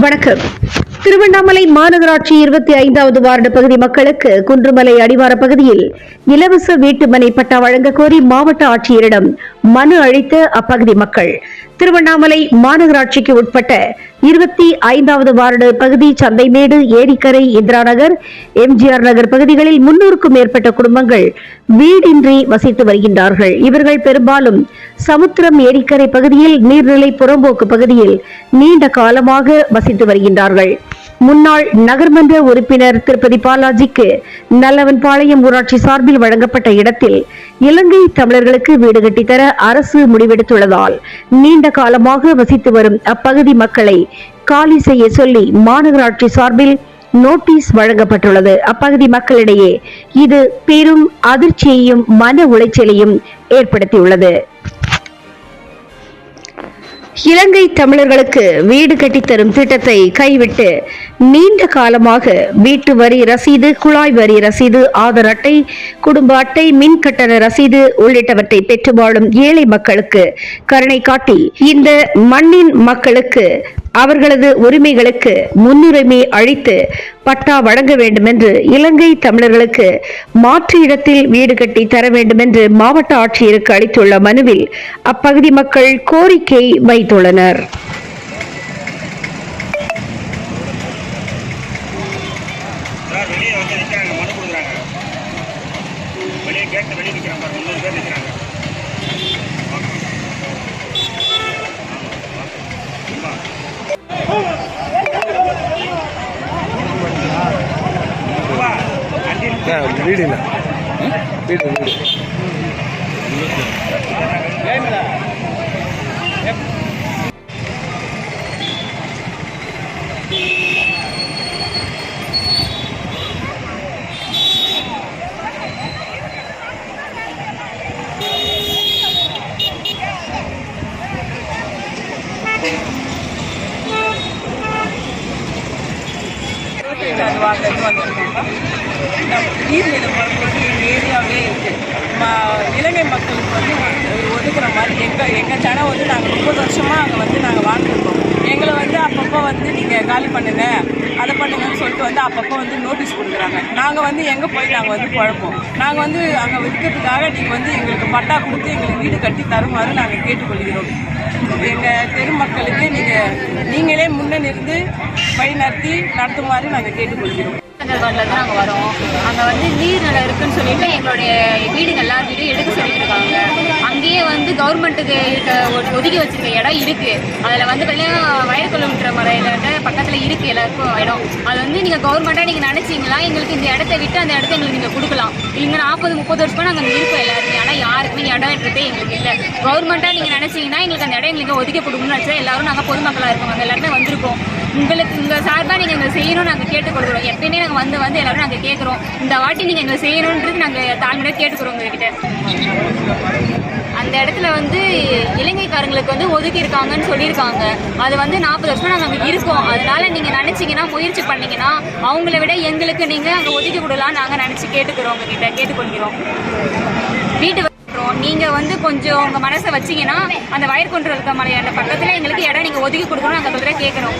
வணக்கம். திருவண்ணாமலை மாநகராட்சி 25வது வார்டு பகுதி மக்களுக்கு குன்றுமலை அடிவார பகுதியில் இலவச வீட்டுமனை பட்டா வழங்க கோரி மாவட்ட ஆட்சியரிடம் மனு அளித்த அப்பகுதி மக்கள் திருவண்ணாமலை மாநகராட்சிக்கு உட்பட்ட 25வது வார்டு பகுதி சந்தைமேடு, ஏரிக்கரை, இந்திரா நகர், எம்ஜிஆர் நகர் பகுதிகளில் 300க்கும் மேற்பட்ட குடும்பங்கள் வீடின்றி வசித்து வருகின்றார்கள். இவர்கள் பெரும்பாலும் சமுத்திரம் ஏரிக்கரை பகுதியில், நீர்நிலை புறம்போக்கு பகுதியில் நீண்ட காலமாக வசித்து வருகின்றார்கள். முன்னாள் நகர்மன்ற உறுப்பினர் திருப்பதி பாலாஜிக்கு நல்லவன்பாளையம் ஊராட்சி சார்பில் வழங்கப்பட்ட இடத்தில் இலங்கை தமிழர்களுக்கு வீடு கட்டித்தர அரசு முடிவெடுத்துள்ளதால் நீண்ட காலமாக வசித்து வரும் அப்பகுதி மக்களை காலி செய்ய சொல்லி மாநகராட்சி சார்பில் நோட்டீஸ் வழங்கப்பட்டுள்ளது. அப்பகுதி மக்களிடையே இது பெரும் அதிர்ச்சியையும் மன உளைச்சலையும் ஏற்படுத்தியுள்ளது. இலங்கை தமிழர்களுக்கு வீடு கட்டித்தரும் திட்டத்தை கைவிட்டு நீண்ட காலமாக வீட்டு வரி ரசீது, குழாய் வரி ரசீது, ஆதார் அட்டை, குடும்ப அட்டை, மின் கட்டண ரசீது உள்ளிட்டவற்றை பெற்று வாழும் ஏழை மக்களுக்கு கருணை காட்டி இந்த மண்ணின் மக்களுக்கு அவர்களது உரிமைகளுக்கு முன்னுரிமை அளித்து பட்டா வழங்க வேண்டும் என்று, இலங்கை தமிழர்களுக்கு மாற்று இடத்தில் வீடு கட்டி தர வேண்டும் என்று மாவட்ட ஆட்சியருக்கு அளித்துள்ள மனுவில் அப்பகுதி மக்கள் கோரிக்கை வைத்துள்ளனர். வீடு ஏரியாவே இருக்கு. இலங்கை மக்களுக்கு வந்து ஒதுக்குற மாதிரி எங்கள் ஜனம் வந்து நாங்கள் 30 வருஷமாக அங்கே வந்து நாங்கள் வாழ்ந்துருக்கோம். எங்களை வந்து அப்பப்போ வந்து நீங்கள் காலி பண்ணுங்க, அதை பண்ணுங்கன்னு சொல்லிட்டு வந்து அப்பப்போ வந்து நோட்டீஸ் கொடுக்குறாங்க. நாங்கள் வந்து எங்கே போய் நாங்கள் வந்து குழப்போம். நாங்கள் வந்து அங்கே விற்கிறதுக்காக நீங்கள் வந்து எங்களுக்கு பட்டா கொடுத்து எங்களுக்கு வீடு கட்டி தருமாறு நாங்கள் கேட்டுக்கொள்கிறோம். எங்கள் தெரு மக்களுக்கு நீங்களே முன்னிருந்து வழி நடத்துமாறு நாங்கள் கேட்டுக்கொள்கிறோம். வார்டிலேருந்து நாங்கள் வரோம். அங்கே வந்து நீர்நிலை இருக்குன்னு சொல்லிட்டு எங்களுடைய வீடுங்க எல்லா வீடும் எடுக்க சொல்லிட்டு இருக்காங்க. அங்கேயே வந்து கவர்மெண்ட்டுக்கு ஒதுக்கி வச்சிருக்க இடம் இருக்குது. அதில் வந்து வயற்கொள்ளுன்ற முறையில் பக்கத்தில் இருக்குது எல்லாருக்கும் இடம். அது வந்து நீங்கள் கவர்மெண்ட்டாக நீங்கள் நினச்சிங்களா எங்களுக்கு இந்த இடத்த விட்டு அந்த இடத்த எங்களுக்கு நீங்கள் கொடுக்கலாம். இங்கே 40-30 வருஷமாக நாங்கள் அங்கே இருப்போம் எல்லாருமே. ஆனால் யாருக்குமே இடம்ன்றதே எங்களுக்கு இல்லை. கவர்மெண்ட்டாக நீங்கள் நினச்சிங்கன்னா எங்களுக்கு அந்த இடம் எங்களுக்கு ஒதுக்கி கொடுக்கணும்னு நினச்சா எல்லாரும் நாங்கள் பொதுமக்களாக இருக்கோம். அங்கே எல்லாருமே வந்திருக்கோம். உங்களுக்கு உங்கள் சார்பாக நீங்கள் எங்களை செய்யணும்னு நாங்கள் கேட்டுக்கொள்கிறோம். எப்பயுமே நாங்கள் வந்து எல்லாரும் நாங்கள் கேட்குறோம். இந்த வாட்டி நீங்கள் எங்களை செய்யணுன்றது நாங்கள் தாழ்மையாக கேட்டுக்கிறோம் உங்ககிட்ட. அந்த இடத்துல வந்து இலங்கைக்காரங்களுக்கு வந்து ஒதுக்கி இருக்காங்கன்னு சொல்லியிருக்காங்க. அது வந்து 40 வருஷம் நாங்கள் அங்கே இருக்கோம். அதனால நீங்கள் நினச்சிங்கன்னா முயற்சி பண்ணிங்கன்னா அவங்கள விட எங்களுக்கு நீங்கள் அங்கே ஒதுக்கி கொடுலாம் நாங்கள் நினச்சி கேட்டுக்கிறோம் உங்ககிட்ட கேட்டுக்கொள்கிறோம். வீட்டு நீங்கள் வந்து கொஞ்சம் உங்கள் மனசை வச்சிங்கன்னா அந்த வயற்கொன்று இருக்க மலை அந்த பக்கத்தில் எங்களுக்கு இடம் நீங்கள் ஒதுக்கி கொடுக்கணும் நாங்கள் சொல்கிற கேட்குறோம்.